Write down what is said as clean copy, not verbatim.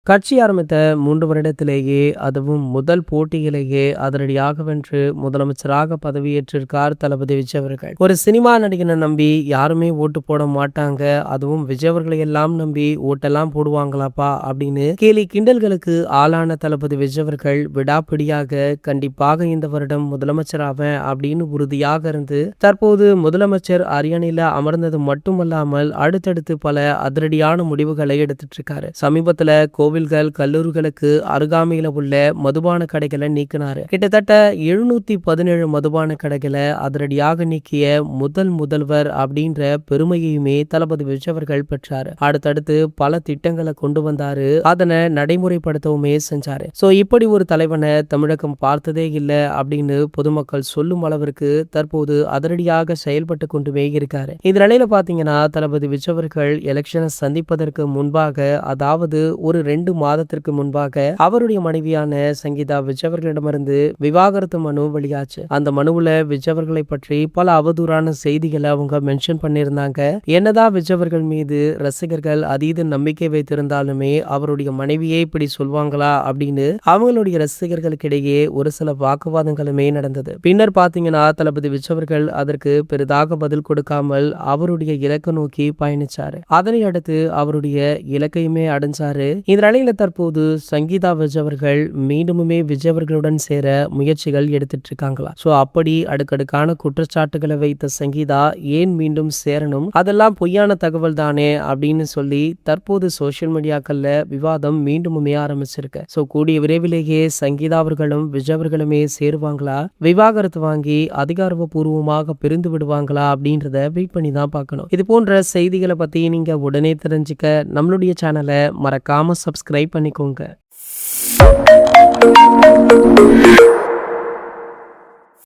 கட்சி ஆரம்பித்த 3 வருடத்திலேயே, அதுவும் முதல் போட்டியிலேயே அதிரடியாக வென்று முதலமைச்சராக பதவியேற்றிருக்கார் தளபதி விஜய் அவர்கள். ஒரு சினிமா நடிகனை நம்பி யாருமே ஓட்டு போட மாட்டாங்க, அதுவும் விஜய் அவர்களை எல்லாம் நம்பி ஓட்டெல்லாம் போடுவாங்களாப்பா அப்படின்னு கேலி கிண்டல்களுக்கு ஆளான தளபதி விஜய் அவர்கள் விடாப்பிடியாக கண்டிப்பாக இந்த வருடம் முதலமைச்சராவேன் அப்படின்னு உறுதியாக இருந்து தற்போது முதலமைச்சர் அரியணையில அமர்ந்தது மட்டுமல்லாமல் அடுத்தடுத்து பல அதிரடியான முடிவுகளை எடுத்துட்டு இருக்காரு. சமீபத்துல கோவில்கள், கல்லூரிகளுக்கு அருகாமையில உள்ள மதுபான கடைகளை நீக்கினாரு. கிட்டத்தட்ட 717 மதுபான கடைகளை அதிரடியாக நீக்கிய முதல் முதல்வர் அப்படின்ற பெருமையுமே தளபதி விஜய் அவர்கள் பெற்றாரு. அடுத்தடுத்து பல திட்டங்களை கொண்டு வந்தாரு, அதனை நடைமுறைப்படுத்தவுமே செஞ்சாரு. சோ இப்படி ஒரு தலைவனை தமிழகம் பார்த்ததே இல்லை அப்படின்னு பொதுமக்கள் சொல்லும் அளவிற்கு தற்போது அதிரடியாக செயல்பட்டு கொண்டுமே இருக்காரு. இந்த நிலையில பாத்தீங்கன்னா தளபதி விஜய் அவர்கள் எலெக்ஷனை சந்திப்பதற்கு முன்பாக, அதாவது ஒரு 2 மாதத்திற்கு முன்பாக அவருடைய மனைவியான சங்கீதா விஜய் அவர்களிடமிருந்து விவாகரத்து மனு வெளியாச்சு. அந்த மனுவுல விஜய் அவர்களை பற்றி பல அவதூறான செய்திகளை அவங்க மென்ஷன் பண்ணியிருந்தாங்க. என்னதான் விஜய் அவர்கள் மீது ரசிகர்கள் அதீத நம்பிக்கை வைத்திருந்தாலுமே அவருடைய மனைவியே இப்படி சொல்வாங்களா அப்படின்னு அவங்களுடைய ரசிகர்களுக்கிடையே ஒரு சில வாக்குவாதங்களுமே நடந்தது. பின்னர் பாத்தீங்கன்னா தளபதி விஜய் அவர்கள் அதற்கு பெரிதாக பதில் கொடுக்காமல் அவருடைய இலக்கை நோக்கி பயணிச்சாரு. அதனை அடுத்து அவருடைய இலக்கையுமே அடைஞ்சாரு. இந்த நிலையில தற்போது சங்கீதா விஜய் அவர்கள் மீண்டுமே விஜய் அவர்களுடன் சேர முயற்சிகள் எடுத்துட்டு இருக்காங்களா? சோ அப்படி அடுக்கடுக்கான குற்றச்சாட்டுகளை வைத்த சங்கீதா ஏன் மீண்டும் சேரணும், அதெல்லாம் பொய்யான தகவல் தானே அப்படின்னு சொல்லி தற்போது சோசியல் மீடியாக்கள்ல விவாதம் மீண்டுமே ஆரம்பிச்சிருக்கு. சோ கூடிய விரைவிலேயே சங்கீதா அவர்களும் விஜய் அவர்களுமே சேருவாங்களா, விவாகரத்து வாங்கி அதிகாரப்பூர்வமாக பிரிந்து விடுவாங்களா அப்படின்றத வெயிட் பண்ணி தான் பார்க்கணும். இது போன்ற செய்திகளை பத்தி நீங்க உடனே தெரிஞ்சுக்க நம்மளுடைய சேனலை மறக்காம சப்ஸ்கிரைப் பண்ணிக்கோங்க.